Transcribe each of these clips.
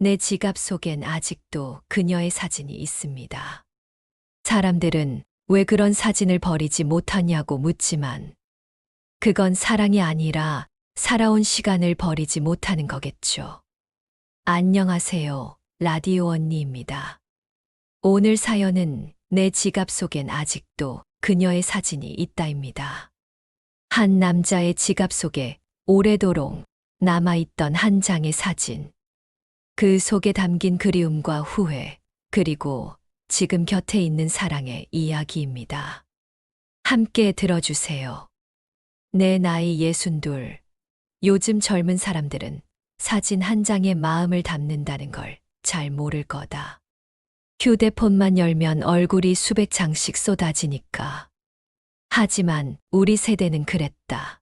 내 지갑 속엔 아직도 그녀의 사진이 있습니다. 사람들은 왜 그런 사진을 버리지 못하냐고 묻지만 그건 사랑이 아니라 살아온 시간을 버리지 못하는 거겠죠. 안녕하세요. 라디오 언니입니다. 오늘 사연은 내 지갑 속엔 아직도 그녀의 사진이 있다입니다. 한 남자의 지갑 속에 오래도록 남아있던 한 장의 사진. 그 속에 담긴 그리움과 후회, 그리고 지금 곁에 있는 사랑의 이야기입니다. 함께 들어주세요. 내 나이 62. 요즘 젊은 사람들은 사진 한 장에 마음을 담는다는 걸 잘 모를 거다. 휴대폰만 열면 얼굴이 수백 장씩 쏟아지니까. 하지만 우리 세대는 그랬다.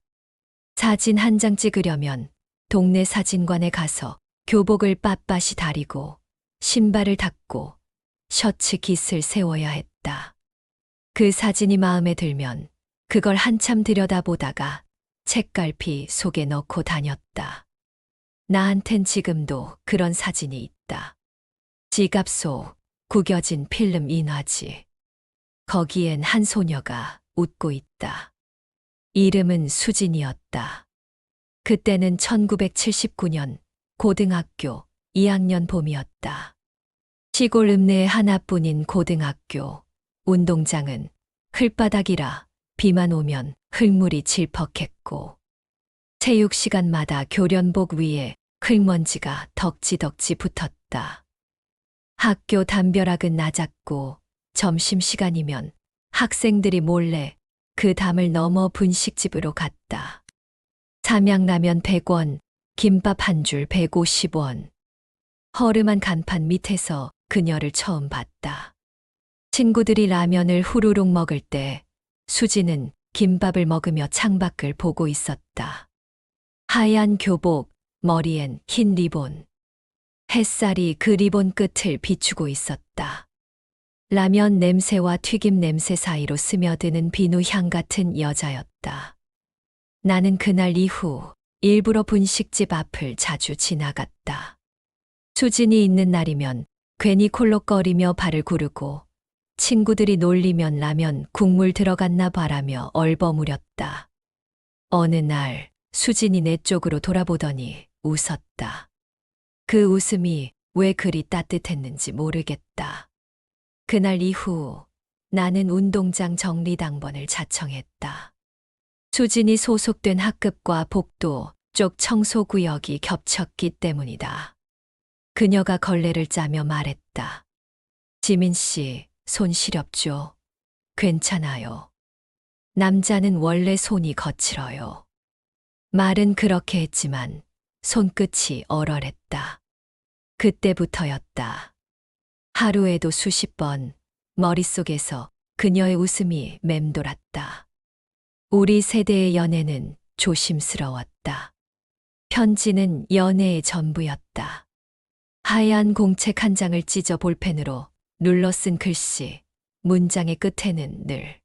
사진 한 장 찍으려면 동네 사진관에 가서 교복을 빳빳이 다리고 신발을 닦고 셔츠 깃을 세워야 했다. 그 사진이 마음에 들면 그걸 한참 들여다보다가 책갈피 속에 넣고 다녔다. 나한텐 지금도 그런 사진이 있다. 지갑 속 구겨진 필름 인화지. 거기엔 한 소녀가 웃고 있다. 이름은 수진이었다. 그때는 1979년 고등학교 2학년 봄이었다. 시골 읍내의 하나뿐인 고등학교. 운동장은 흘바닥이라 비만 오면 흙물이 질퍽했고 체육 시간마다 교련복 위에 흙먼지가 덕지덕지 붙었다. 학교 담벼락은 낮았고 점심시간이면 학생들이 몰래 그 담을 넘어 분식집으로 갔다. 삼양라면 100원, 김밥 한 줄 150원. 허름한 간판 밑에서 그녀를 처음 봤다. 친구들이 라면을 후루룩 먹을 때 수지는 김밥을 먹으며 창밖을 보고 있었다. 하얀 교복, 머리엔 흰 리본. 햇살이 그 리본 끝을 비추고 있었다. 라면 냄새와 튀김 냄새 사이로 스며드는 비누 향 같은 여자였다. 나는 그날 이후 일부러 분식집 앞을 자주 지나갔다. 수진이 있는 날이면 괜히 콜록거리며 발을 구르고 친구들이 놀리면 라면 국물 들어갔나 바라며 얼버무렸다. 어느 날 수진이 내 쪽으로 돌아보더니 웃었다. 그 웃음이 왜 그리 따뜻했는지 모르겠다. 그날 이후 나는 운동장 정리당번을 자청했다. 수진이 소속된 학급과 복도 쪽 청소구역이 겹쳤기 때문이다. 그녀가 걸레를 짜며 말했다. 지민 씨, 손 시렵죠? 괜찮아요. 남자는 원래 손이 거칠어요. 말은 그렇게 했지만 손끝이 얼얼했다. 그때부터였다. 하루에도 수십 번 머릿속에서 그녀의 웃음이 맴돌았다. 우리 세대의 연애는 조심스러웠다. 편지는 연애의 전부였다. 하얀 공책 한 장을 찢어 볼펜으로 눌러 쓴 글씨, 문장의 끝에는 늘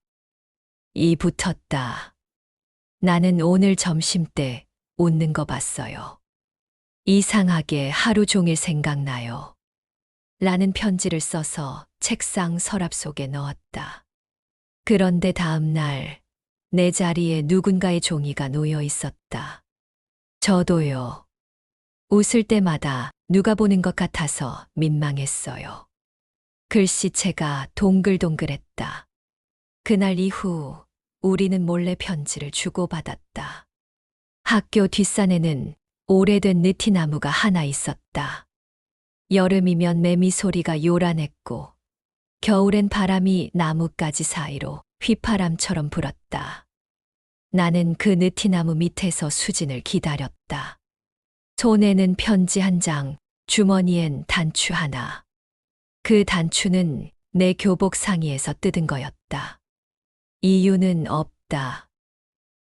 이 붙었다. 나는 오늘 점심때 웃는 거 봤어요. 이상하게 하루 종일 생각나요. 라는 편지를 써서 책상 서랍 속에 넣었다. 그런데 다음 날 내 자리에 누군가의 종이가 놓여 있었다. 저도요. 웃을 때마다 누가 보는 것 같아서 민망했어요. 글씨체가 동글동글했다. 그날 이후 우리는 몰래 편지를 주고받았다. 학교 뒷산에는 오래된 느티나무가 하나 있었다. 여름이면 매미 소리가 요란했고 겨울엔 바람이 나뭇가지 사이로 휘파람처럼 불었다. 나는 그 느티나무 밑에서 수진을 기다렸다. 손에는 편지 한 장, 주머니엔 단추 하나. 그 단추는 내 교복 상의에서 뜯은 거였다. 이유는 없다.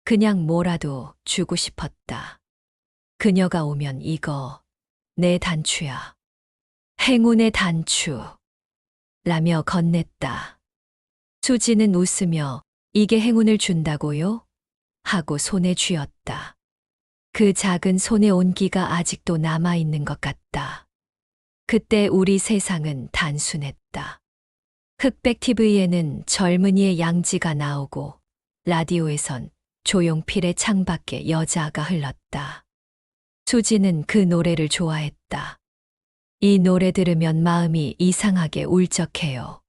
그냥 뭐라도 주고 싶었다. 그녀가 오면 이거 내 단추야. 행운의 단추. 라며 건넸다. 수지는 웃으며 이게 행운을 준다고요? 하고 손에 쥐었다. 그 작은 손의 온기가 아직도 남아있는 것 같다. 그때 우리 세상은 단순했다. 흑백 TV에는 젊은이의 양지가 나오고 라디오에선 조용필의 창밖에 여자가 흘렀다. 수지는 그 노래를 좋아했다. 이 노래 들으면 마음이 이상하게 울적해요.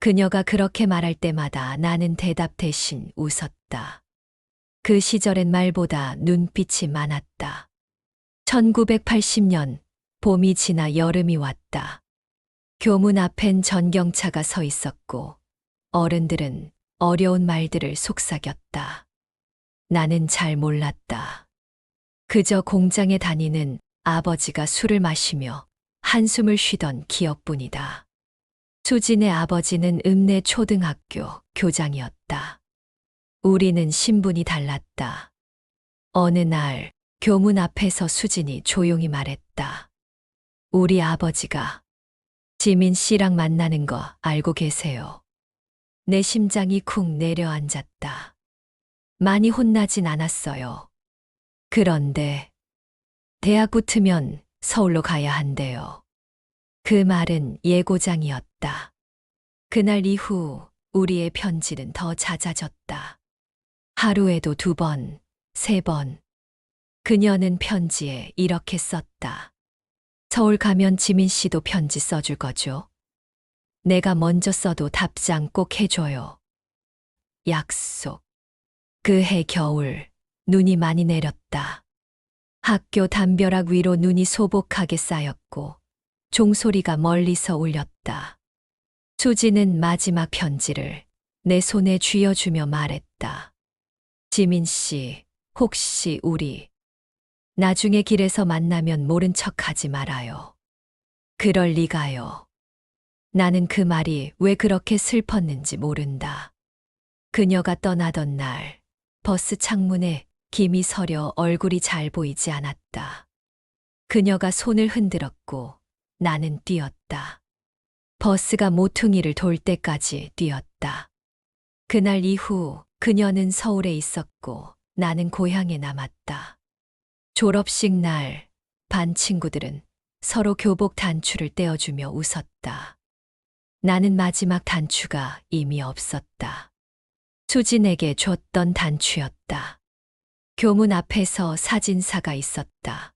그녀가 그렇게 말할 때마다 나는 대답 대신 웃었다. 그 시절엔 말보다 눈빛이 많았다. 1980년 봄이 지나 여름이 왔다. 교문 앞엔 전경차가 서 있었고 어른들은 어려운 말들을 속삭였다. 나는 잘 몰랐다. 그저 공장에 다니는 아버지가 술을 마시며 한숨을 쉬던 기억뿐이다. 수진의 아버지는 읍내 초등학교 교장이었다. 우리는 신분이 달랐다. 어느 날 교문 앞에서 수진이 조용히 말했다. 우리 아버지가 지민 씨랑 만나는 거 알고 계세요? 내 심장이 쿵 내려앉았다. 많이 혼나진 않았어요. 그런데 대학 붙으면 서울로 가야 한대요. 그 말은 예고장이었다. 그날 이후 우리의 편지는 더 잦아졌다. 하루에도 2번, 3번. 그녀는 편지에 이렇게 썼다. 서울 가면 지민 씨도 편지 써줄 거죠? 내가 먼저 써도 답장 꼭 해줘요. 약속. 그해 겨울 눈이 많이 내렸다. 학교 담벼락 위로 눈이 소복하게 쌓였고 종소리가 멀리서 울렸다. 수지는 마지막 편지를 내 손에 쥐어주며 말했다. 지민 씨, 혹시 우리 나중에 길에서 만나면 모른 척 하지 말아요. 그럴 리가요. 나는 그 말이 왜 그렇게 슬펐는지 모른다. 그녀가 떠나던 날 버스 창문에 김이 서려 얼굴이 잘 보이지 않았다. 그녀가 손을 흔들었고 나는 뛰었다. 버스가 모퉁이를 돌 때까지 뛰었다. 그날 이후 그녀는 서울에 있었고 나는 고향에 남았다. 졸업식 날 반 친구들은 서로 교복 단추를 떼어주며 웃었다. 나는 마지막 단추가 이미 없었다. 수진에게 줬던 단추였다. 교문 앞에서 사진사가 있었다.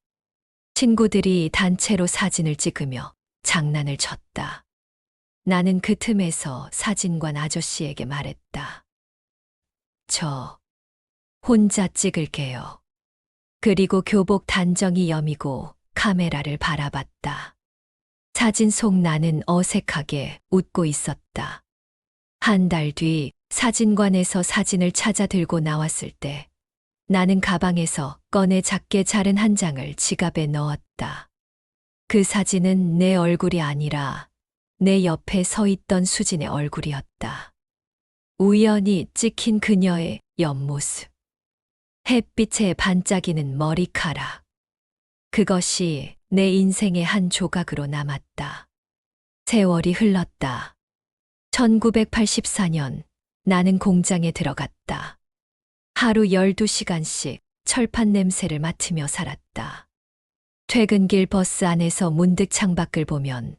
친구들이 단체로 사진을 찍으며 장난을 쳤다. 나는 그 틈에서 사진관 아저씨에게 말했다. 저 혼자 찍을게요. 그리고 교복 단정히 여미고 카메라를 바라봤다. 사진 속 나는 어색하게 웃고 있었다. 한 달 뒤 사진관에서 사진을 찾아 들고 나왔을 때 나는 가방에서 꺼내 작게 자른 한 장을 지갑에 넣었다. 그 사진은 내 얼굴이 아니라 내 옆에 서 있던 수진의 얼굴이었다. 우연히 찍힌 그녀의 옆모습. 햇빛에 반짝이는 머리카락. 그것이 내 인생의 한 조각으로 남았다. 세월이 흘렀다. 1984년 나는 공장에 들어갔다. 하루 12시간씩 철판 냄새를 맡으며 살았다. 퇴근길 버스 안에서 문득 창밖을 보면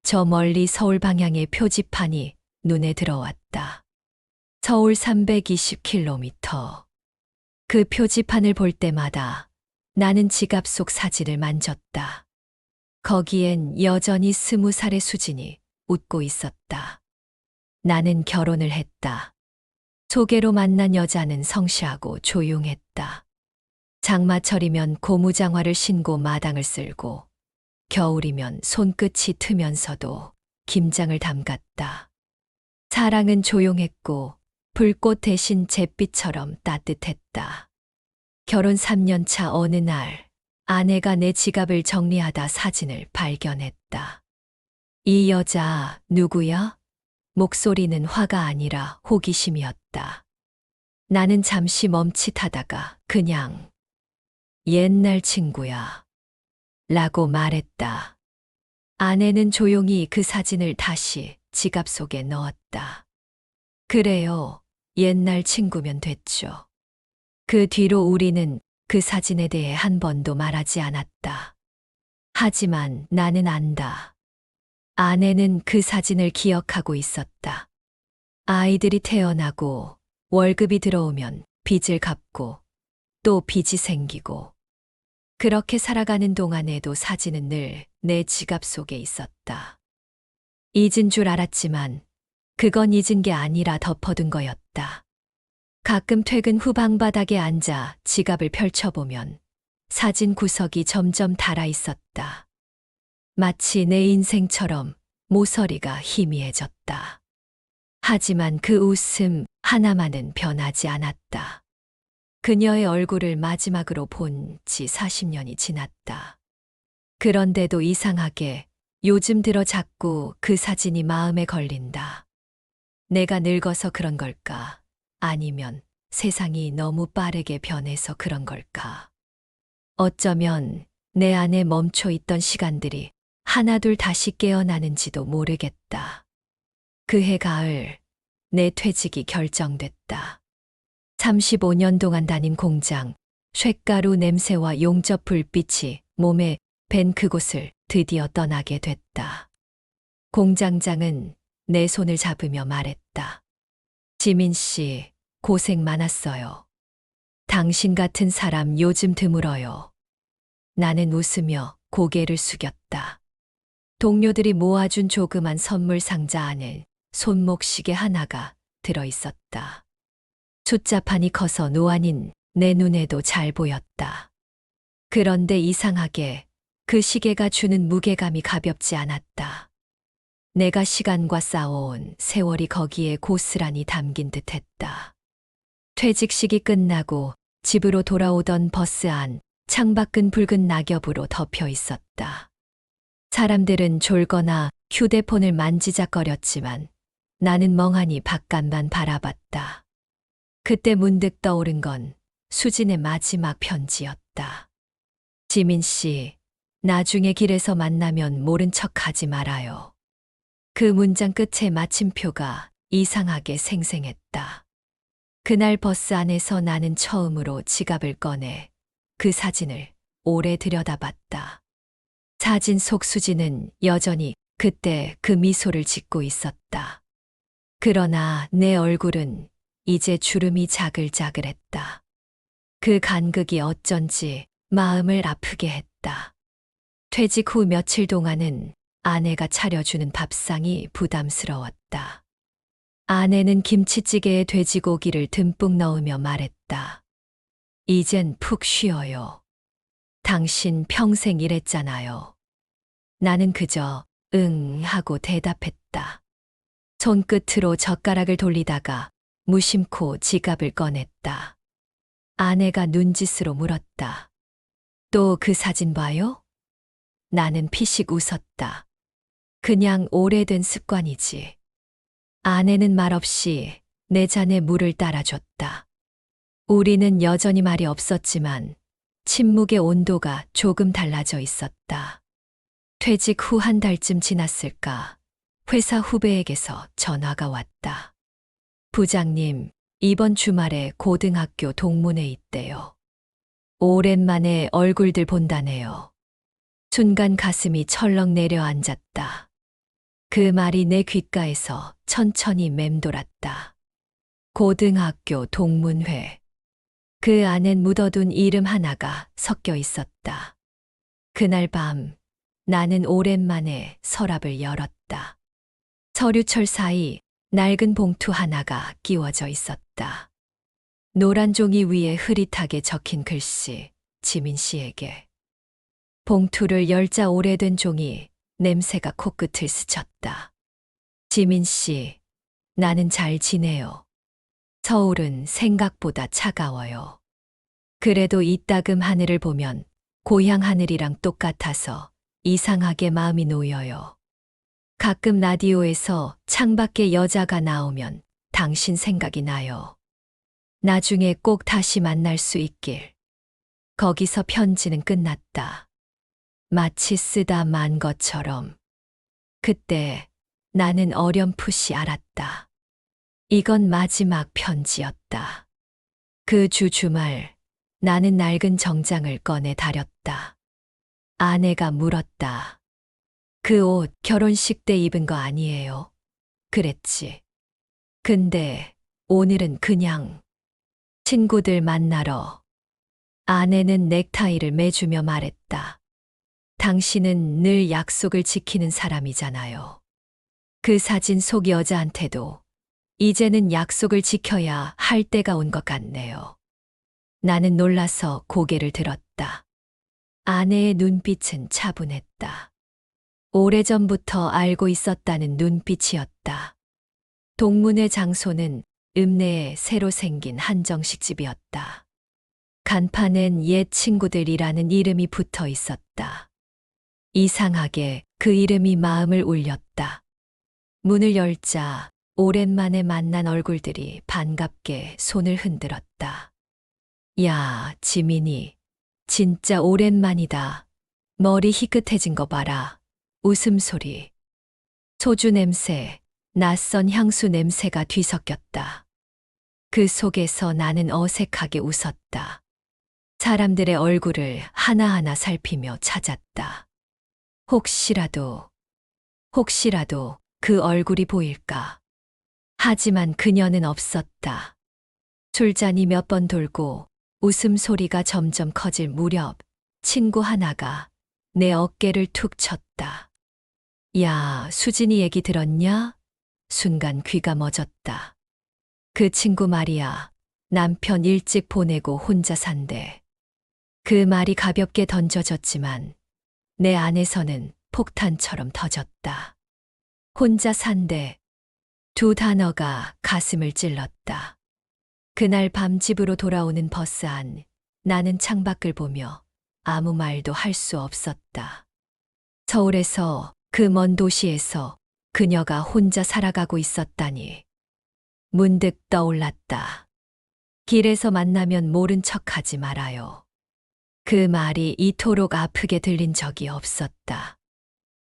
저 멀리 서울 방향의 표지판이 눈에 들어왔다. 서울 320km. 그 표지판을 볼 때마다 나는 지갑 속 사진을 만졌다. 거기엔 여전히 20살의 수진이 웃고 있었다. 나는 결혼을 했다. 소개로 만난 여자는 성실하고 조용했다. 장마철이면 고무장화를 신고 마당을 쓸고 겨울이면 손끝이 트면서도 김장을 담갔다. 사랑은 조용했고 불꽃 대신 잿빛처럼 따뜻했다. 결혼 3년 차 어느 날 아내가 내 지갑을 정리하다 사진을 발견했다. 이 여자 누구야? 목소리는 화가 아니라 호기심이었다. 나는 잠시 멈칫하다가 그냥 옛날 친구야 라고 말했다. 아내는 조용히 그 사진을 다시 지갑 속에 넣었다. 그래요. 옛날 친구면 됐죠. 그 뒤로 우리는 그 사진에 대해 한 번도 말하지 않았다. 하지만 나는 안다. 아내는 그 사진을 기억하고 있었다. 아이들이 태어나고 월급이 들어오면 빚을 갚고 또 빚이 생기고 그렇게 살아가는 동안에도 사진은 늘 내 지갑 속에 있었다. 잊은 줄 알았지만 그건 잊은 게 아니라 덮어둔 거였다. 가끔 퇴근 후 방바닥에 앉아 지갑을 펼쳐보면 사진 구석이 점점 닳아 있었다. 마치 내 인생처럼 모서리가 희미해졌다. 하지만 그 웃음 하나만은 변하지 않았다. 그녀의 얼굴을 마지막으로 본 지 40년이 지났다. 그런데도 이상하게 요즘 들어 자꾸 그 사진이 마음에 걸린다. 내가 늙어서 그런 걸까? 아니면 세상이 너무 빠르게 변해서 그런 걸까? 어쩌면 내 안에 멈춰 있던 시간들이 하나둘 다시 깨어나는지도 모르겠다. 그해 가을, 내 퇴직이 결정됐다. 35년 동안 다닌 공장, 쇳가루 냄새와 용접 불빛이 몸에 밴 그곳을 드디어 떠나게 됐다. 공장장은 내 손을 잡으며 말했다. 지민 씨, 고생 많았어요. 당신 같은 사람 요즘 드물어요. 나는 웃으며 고개를 숙였다. 동료들이 모아준 조그만 선물 상자 안에 손목시계 하나가 들어 있었다. 숫자판이 커서 노안인 내 눈에도 잘 보였다. 그런데 이상하게 그 시계가 주는 무게감이 가볍지 않았다. 내가 시간과 쌓아온 세월이 거기에 고스란히 담긴 듯 했다. 퇴직식이 끝나고 집으로 돌아오던 버스 안, 창밖은 붉은 낙엽으로 덮여 있었다. 사람들은 졸거나 휴대폰을 만지작거렸지만 나는 멍하니 바깥만 바라봤다. 그때 문득 떠오른 건 수진의 마지막 편지였다. 지민 씨, 나중에 길에서 만나면 모른 척 하지 말아요. 그 문장 끝에 마침표가 이상하게 생생했다. 그날 버스 안에서 나는 처음으로 지갑을 꺼내 그 사진을 오래 들여다봤다. 사진 속 수진은 여전히 그때 그 미소를 짓고 있었다. 그러나 내 얼굴은 이제 주름이 자글자글했다. 그 간극이 어쩐지 마음을 아프게 했다. 퇴직 후 며칠 동안은 아내가 차려주는 밥상이 부담스러웠다. 아내는 김치찌개에 돼지고기를 듬뿍 넣으며 말했다. 이젠 푹 쉬어요. 당신 평생 일했잖아요. 나는 그저 응 하고 대답했다. 손끝으로 젓가락을 돌리다가 무심코 지갑을 꺼냈다. 아내가 눈짓으로 물었다. 또 그 사진 봐요? 나는 피식 웃었다. 그냥 오래된 습관이지. 아내는 말없이 내 잔에 물을 따라줬다. 우리는 여전히 말이 없었지만 침묵의 온도가 조금 달라져 있었다. 퇴직 후 한 달쯤 지났을까 회사 후배에게서 전화가 왔다. 부장님, 이번 주말에 고등학교 동문회 있대요. 오랜만에 얼굴들 본다네요. 순간 가슴이 철렁 내려앉았다. 그 말이 내 귓가에서 천천히 맴돌았다. 고등학교 동문회. 그 안엔 묻어둔 이름 하나가 섞여 있었다. 그날 밤 나는 오랜만에 서랍을 열었다. 서류철 사이 낡은 봉투 하나가 끼워져 있었다. 노란 종이 위에 흐릿하게 적힌 글씨, 지민 씨에게. 봉투를 열자 오래된 종이 냄새가 코끝을 스쳤다. 지민 씨, 나는 잘 지내요. 서울은 생각보다 차가워요. 그래도 이따금 하늘을 보면 고향 하늘이랑 똑같아서 이상하게 마음이 놓여요. 가끔 라디오에서 창밖에 여자가 나오면 당신 생각이 나요. 나중에 꼭 다시 만날 수 있길. 거기서 편지는 끝났다. 마치 쓰다 만 것처럼. 그때 나는 어렴풋이 알았다. 이건 마지막 편지였다. 그 주 주말 나는 낡은 정장을 꺼내 다렸다. 아내가 물었다. 그 옷 결혼식 때 입은 거 아니에요? 그랬지. 근데 오늘은 그냥 친구들 만나러. 아내는 넥타이를 매주며 말했다. 당신은 늘 약속을 지키는 사람이잖아요. 그 사진 속 여자한테도 이제는 약속을 지켜야 할 때가 온 것 같네요. 나는 놀라서 고개를 들었다. 아내의 눈빛은 차분했다. 오래전부터 알고 있었다는 눈빛이었다. 동문회 장소는 읍내에 새로 생긴 한정식집이었다. 간판엔 옛 친구들이라는 이름이 붙어 있었다. 이상하게 그 이름이 마음을 울렸다. 문을 열자 오랜만에 만난 얼굴들이 반갑게 손을 흔들었다. 야, 지민이. 진짜 오랜만이다. 머리 희끗해진 거 봐라. 웃음소리. 소주 냄새, 낯선 향수 냄새가 뒤섞였다. 그 속에서 나는 어색하게 웃었다. 사람들의 얼굴을 하나하나 살피며 찾았다. 혹시라도 그 얼굴이 보일까. 하지만 그녀는 없었다. 술잔이 몇 번 돌고 웃음소리가 점점 커질 무렵 친구 하나가 내 어깨를 툭 쳤다. 야, 수진이 얘기 들었냐? 순간 귀가 멎었다. 그 친구 말이야. 남편 일찍 보내고 혼자 산대. 그 말이 가볍게 던져졌지만 내 안에서는 폭탄처럼 터졌다. 혼자 산대. 두 단어가 가슴을 찔렀다. 그날 밤 집으로 돌아오는 버스 안, 나는 창밖을 보며 아무 말도 할 수 없었다. 서울에서 그 먼 도시에서 그녀가 혼자 살아가고 있었다니. 문득 떠올랐다. 길에서 만나면 모른 척하지 말아요. 그 말이 이토록 아프게 들린 적이 없었다.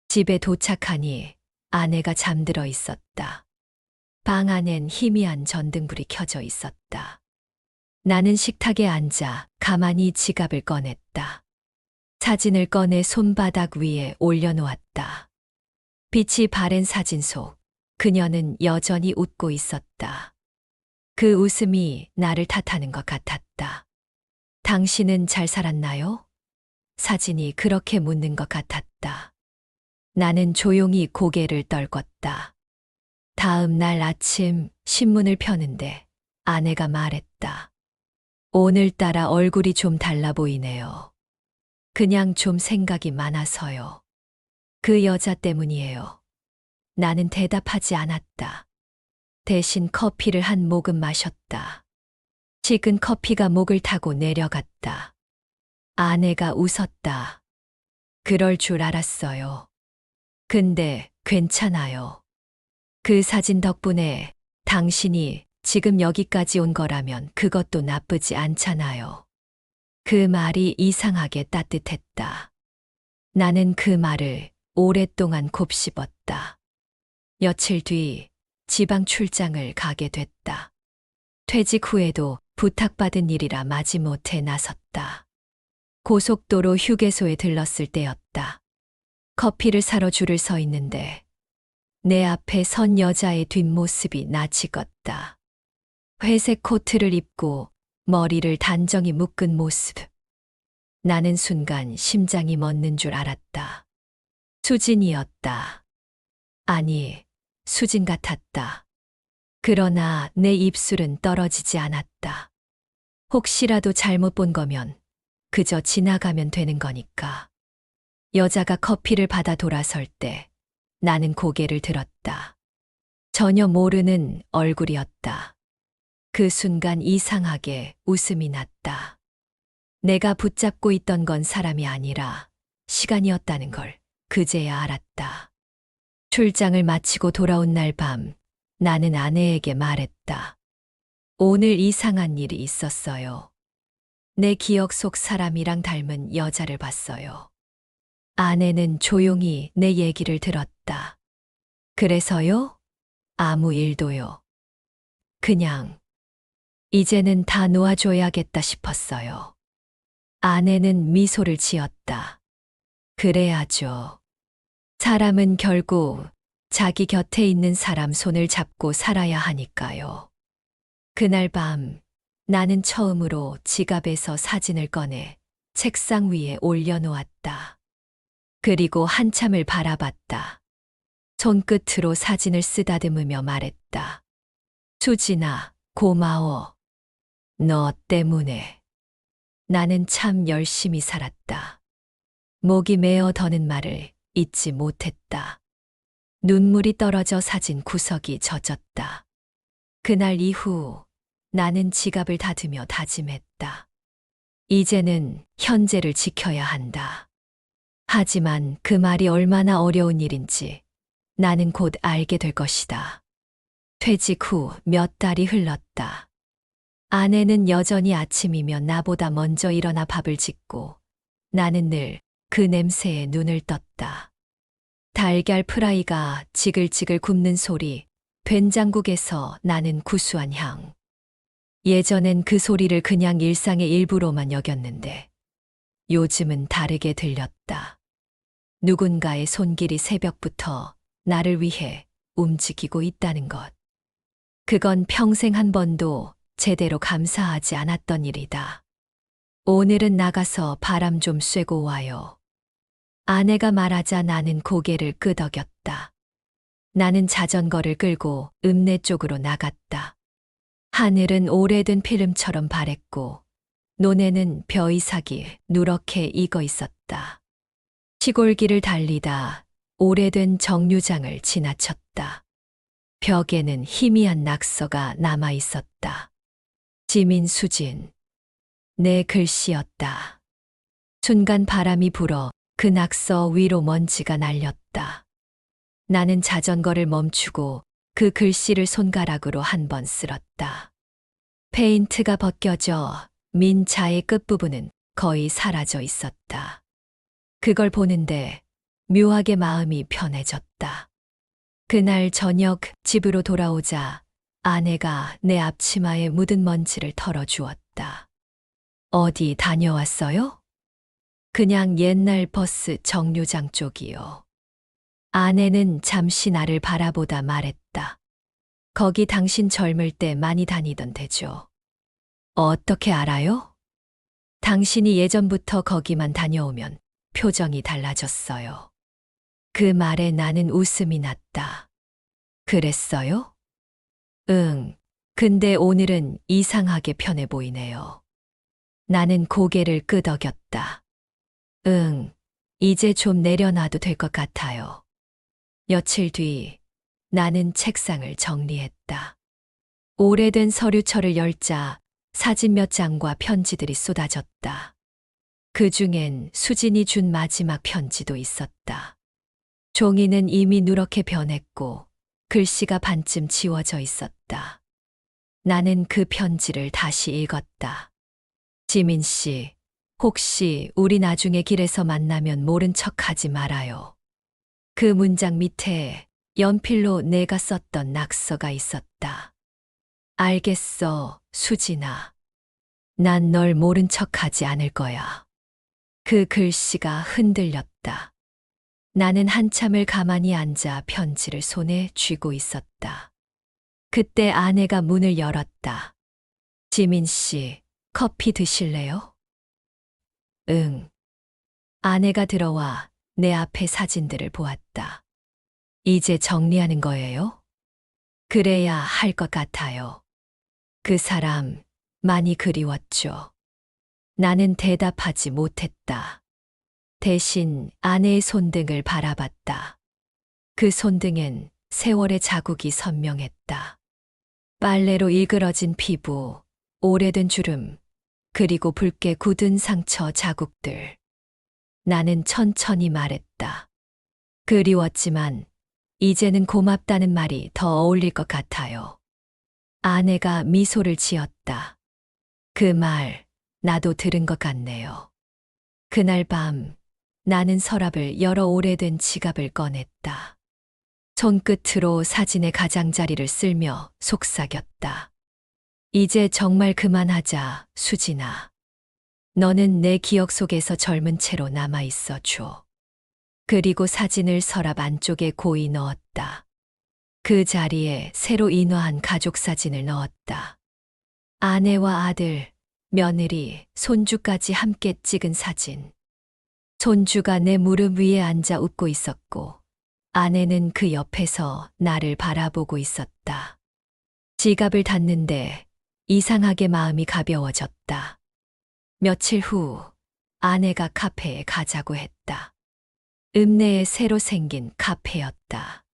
집에 도착하니 아내가 잠들어 있었다. 방 안엔 희미한 전등불이 켜져 있었다. 나는 식탁에 앉아 가만히 지갑을 꺼냈다. 사진을 꺼내 손바닥 위에 올려놓았다. 빛이 바랜 사진 속 그녀는 여전히 웃고 있었다. 그 웃음이 나를 탓하는 것 같았다. 당신은 잘 살았나요? 사진이 그렇게 묻는 것 같았다. 나는 조용히 고개를 떨궜다. 다음 날 아침 신문을 펴는데 아내가 말했다. 오늘따라 얼굴이 좀 달라 보이네요. 그냥 좀 생각이 많아서요. 그 여자 때문이에요. 나는 대답하지 않았다. 대신 커피를 한 모금 마셨다. 식은 커피가 목을 타고 내려갔다. 아내가 웃었다. 그럴 줄 알았어요. 근데 괜찮아요. 그 사진 덕분에 당신이 지금 여기까지 온 거라면 그것도 나쁘지 않잖아요. 그 말이 이상하게 따뜻했다. 나는 그 말을 오랫동안 곱씹었다. 며칠 뒤 지방 출장을 가게 됐다. 퇴직 후에도 부탁받은 일이라 마지못해 나섰다. 고속도로 휴게소에 들렀을 때였다. 커피를 사러 줄을 서 있는데 내 앞에 선 여자의 뒷모습이 나치겄다. 회색 코트를 입고 머리를 단정히 묶은 모습. 나는 순간 심장이 멎는 줄 알았다. 수진이었다. 아니, 수진 같았다. 그러나 내 입술은 떨어지지 않았다. 혹시라도 잘못 본 거면 그저 지나가면 되는 거니까. 여자가 커피를 받아 돌아설 때 나는 고개를 들었다. 전혀 모르는 얼굴이었다. 그 순간 이상하게 웃음이 났다. 내가 붙잡고 있던 건 사람이 아니라 시간이었다는 걸 그제야 알았다. 출장을 마치고 돌아온 날 밤 나는 아내에게 말했다. 오늘 이상한 일이 있었어요. 내 기억 속 사람이랑 닮은 여자를 봤어요. 아내는 조용히 내 얘기를 들었다. 그래서요? 아무 일도요. 그냥 이제는 다 놓아줘야겠다 싶었어요. 아내는 미소를 지었다. 그래야죠. 사람은 결국 자기 곁에 있는 사람 손을 잡고 살아야 하니까요. 그날 밤 나는 처음으로 지갑에서 사진을 꺼내 책상 위에 올려놓았다. 그리고 한참을 바라봤다. 손끝으로 사진을 쓰다듬으며 말했다. 수진아, 고마워. 너 때문에. 나는 참 열심히 살았다. 목이 메어 더는 말을 잊지 못했다. 눈물이 떨어져 사진 구석이 젖었다. 그날 이후 나는 지갑을 닫으며 다짐했다. 이제는 현재를 지켜야 한다. 하지만 그 말이 얼마나 어려운 일인지 나는 곧 알게 될 것이다. 퇴직 후 몇 달이 흘렀다. 아내는 여전히 아침이면 나보다 먼저 일어나 밥을 짓고 나는 늘 그 냄새에 눈을 떴다. 달걀 프라이가 지글지글 굽는 소리, 된장국에서 나는 구수한 향. 예전엔 그 소리를 그냥 일상의 일부로만 여겼는데 요즘은 다르게 들렸다. 누군가의 손길이 새벽부터 나를 위해 움직이고 있다는 것. 그건 평생 한 번도 제대로 감사하지 않았던 일이다. 오늘은 나가서 바람 좀 쐬고 와요. 아내가 말하자 나는 고개를 끄덕였다. 나는 자전거를 끌고 읍내 쪽으로 나갔다. 하늘은 오래된 필름처럼 바랬고 논에는 벼이삭이 누렇게 익어 있었다. 시골길을 달리다 오래된 정류장을 지나쳤다. 벽에는 희미한 낙서가 남아 있었다. 지민수진. 내 글씨였다. 순간 바람이 불어 그 낙서 위로 먼지가 날렸다. 나는 자전거를 멈추고 그 글씨를 손가락으로 한 번 쓸었다. 페인트가 벗겨져 민자의 끝부분은 거의 사라져 있었다. 그걸 보는데 묘하게 마음이 편해졌다. 그날 저녁 집으로 돌아오자 아내가 내 앞치마에 묻은 먼지를 털어주었다. 어디 다녀왔어요? 그냥 옛날 버스 정류장 쪽이요. 아내는 잠시 나를 바라보다 말했다. 거기 당신 젊을 때 많이 다니던 데죠. 어떻게 알아요? 당신이 예전부터 거기만 다녀오면 표정이 달라졌어요. 그 말에 나는 웃음이 났다. 그랬어요? 응. 근데 오늘은 이상하게 편해 보이네요. 나는 고개를 끄덕였다. 응. 이제 좀 내려놔도 될 것 같아요. 며칠 뒤 나는 책상을 정리했다. 오래된 서류철을 열자 사진 몇 장과 편지들이 쏟아졌다. 그 중엔 수진이 준 마지막 편지도 있었다. 종이는 이미 누렇게 변했고 글씨가 반쯤 지워져 있었다. 나는 그 편지를 다시 읽었다. 지민 씨, 혹시 우리 나중에 길에서 만나면 모른 척 하지 말아요. 그 문장 밑에 연필로 내가 썼던 낙서가 있었다. 알겠어, 수진아. 난 널 모른 척 하지 않을 거야. 그 글씨가 흔들렸다. 나는 한참을 가만히 앉아 편지를 손에 쥐고 있었다. 그때 아내가 문을 열었다. 지민 씨, 커피 드실래요? 응. 아내가 들어와 내 앞에 사진들을 보았다. 이제 정리하는 거예요? 그래야 할 것 같아요. 그 사람 많이 그리웠죠. 나는 대답하지 못했다. 대신 아내의 손등을 바라봤다. 그 손등엔 세월의 자국이 선명했다. 빨래로 일그러진 피부, 오래된 주름, 그리고 붉게 굳은 상처 자국들. 나는 천천히 말했다. 그리웠지만 이제는 고맙다는 말이 더 어울릴 것 같아요. 아내가 미소를 지었다. 그 말, 나도 들은 것 같네요. 그날 밤 나는 서랍을 열어 오래된 지갑을 꺼냈다. 손끝으로 사진의 가장자리를 쓸며 속삭였다. 이제 정말 그만하자, 수진아. 너는 내 기억 속에서 젊은 채로 남아있어 줘. 그리고 사진을 서랍 안쪽에 고이 넣었다. 그 자리에 새로 인화한 가족 사진을 넣었다. 아내와 아들, 며느리, 손주까지 함께 찍은 사진. 손주가 내 무릎 위에 앉아 웃고 있었고, 아내는 그 옆에서 나를 바라보고 있었다. 지갑을 닫는데 이상하게 마음이 가벼워졌다. 며칠 후 아내가 카페에 가자고 했다. 읍내에 새로 생긴 카페였다.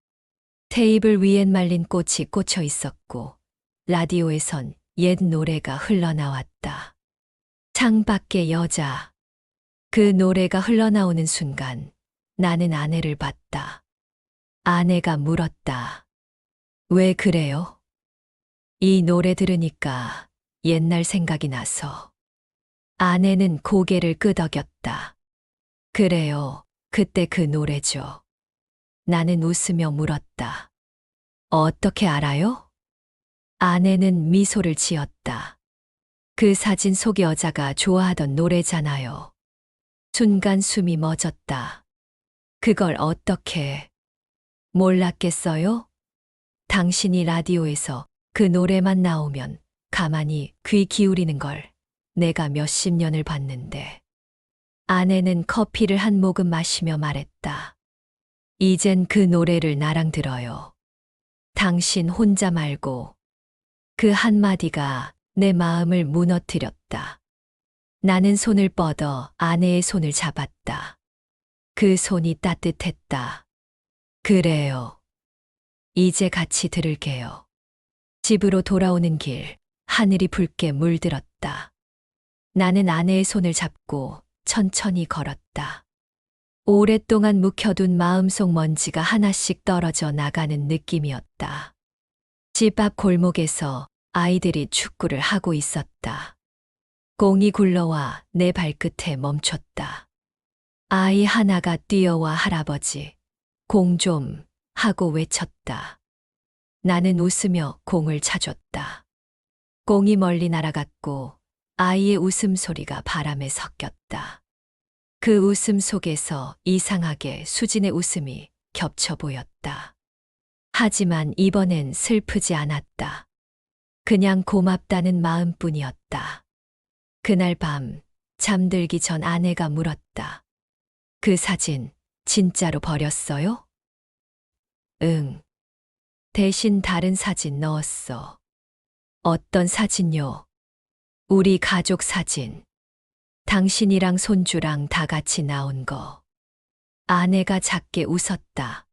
테이블 위엔 말린 꽃이 꽂혀 있었고 라디오에선 옛 노래가 흘러나왔다. 창밖에 여자. 그 노래가 흘러나오는 순간 나는 아내를 봤다. 아내가 물었다. 왜 그래요? 이 노래 들으니까 옛날 생각이 나서. 아내는 고개를 끄덕였다. 그래요. 그때 그 노래죠. 나는 웃으며 물었다. 어떻게 알아요? 아내는 미소를 지었다. 그 사진 속 여자가 좋아하던 노래잖아요. 순간 숨이 멎었다. 그걸 어떻게 몰랐겠어요? 당신이 라디오에서 그 노래만 나오면 가만히 귀 기울이는 걸 내가 몇십 년을 봤는데. 아내는 커피를 한 모금 마시며 말했다. 이젠 그 노래를 나랑 들어요. 당신 혼자 말고. 그 한마디가 내 마음을 무너뜨렸다. 나는 손을 뻗어 아내의 손을 잡았다. 그 손이 따뜻했다. 그래요. 이제 같이 들을게요. 집으로 돌아오는 길, 하늘이 붉게 물들었다. 나는 아내의 손을 잡고 천천히 걸었다. 오랫동안 묵혀둔 마음속 먼지가 하나씩 떨어져 나가는 느낌이었다. 집 앞 골목에서 아이들이 축구를 하고 있었다. 공이 굴러와 내 발끝에 멈췄다. 아이 하나가 뛰어와 할아버지, 공 좀 하고 외쳤다. 나는 웃으며 공을 차줬다. 공이 멀리 날아갔고 아이의 웃음소리가 바람에 섞였다. 그 웃음 속에서 이상하게 수진의 웃음이 겹쳐 보였다. 하지만 이번엔 슬프지 않았다. 그냥 고맙다는 마음뿐이었다. 그날 밤 잠들기 전 아내가 물었다. 그 사진 진짜로 버렸어요? 응. 대신 다른 사진 넣었어. 어떤 사진요? 우리 가족 사진. 당신이랑 손주랑 다 같이 나온 거. 아내가 작게 웃었다.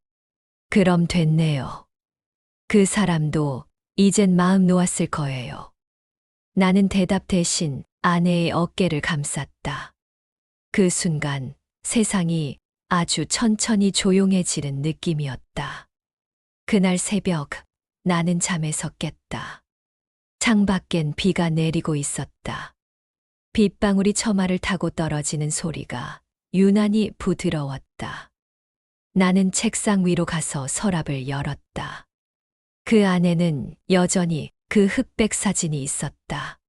그럼 됐네요. 그 사람도 이젠 마음 놓았을 거예요. 나는 대답 대신 아내의 어깨를 감쌌다. 그 순간 세상이 아주 천천히 조용해지는 느낌이었다. 그날 새벽 나는 잠에서 깼다. 창밖엔 비가 내리고 있었다. 빗방울이 처마를 타고 떨어지는 소리가 유난히 부드러웠다. 나는 책상 위로 가서 서랍을 열었다. 그 안에는 여전히 그 흑백 사진이 있었다.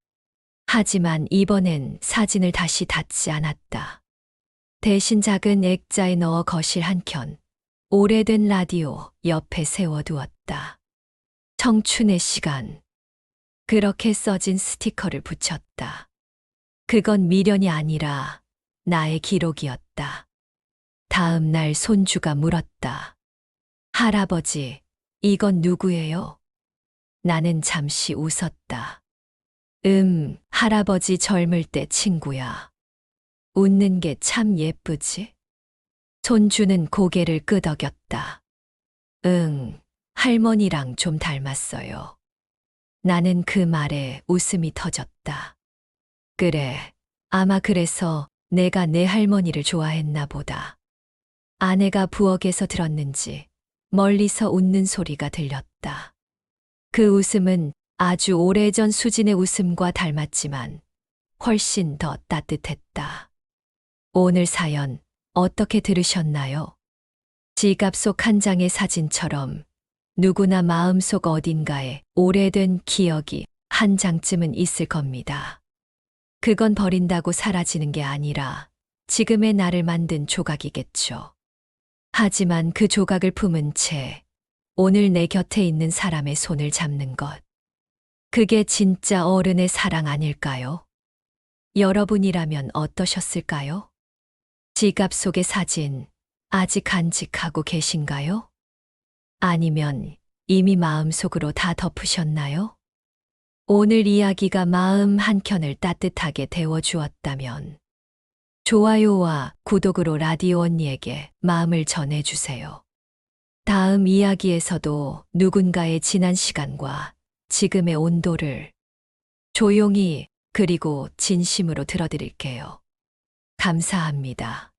하지만 이번엔 사진을 다시 닫지 않았다. 대신 작은 액자에 넣어 거실 한켠, 오래된 라디오 옆에 세워두었다. 청춘의 시간. 그렇게 써진 스티커를 붙였다. 그건 미련이 아니라 나의 기록이었다. 다음 날 손주가 물었다. 할아버지, 이건 누구예요? 나는 잠시 웃었다. 할아버지 젊을 때 친구야. 웃는 게 참 예쁘지? 손주는 고개를 끄덕였다. 할머니랑 좀 닮았어요. 나는 그 말에 웃음이 터졌다. 그래, 아마 그래서 내가 내 할머니를 좋아했나 보다. 아내가 부엌에서 들었는지 멀리서 웃는 소리가 들렸다. 그 웃음은 아주 오래전 수진의 웃음과 닮았지만 훨씬 더 따뜻했다. 오늘 사연 어떻게 들으셨나요? 지갑 속 한 장의 사진처럼 누구나 마음속 어딘가에 오래된 기억이 한 장쯤은 있을 겁니다. 그건 버린다고 사라지는 게 아니라 지금의 나를 만든 조각이겠죠. 하지만 그 조각을 품은 채 오늘 내 곁에 있는 사람의 손을 잡는 것. 그게 진짜 어른의 사랑 아닐까요? 여러분이라면 어떠셨을까요? 지갑 속의 사진 아직 간직하고 계신가요? 아니면 이미 마음속으로 다 덮으셨나요? 오늘 이야기가 마음 한켠을 따뜻하게 데워주었다면 좋아요와 구독으로 라디오 언니에게 마음을 전해주세요. 다음 이야기에서도 누군가의 지난 시간과 지금의 온도를 조용히 그리고 진심으로 들어드릴게요. 감사합니다.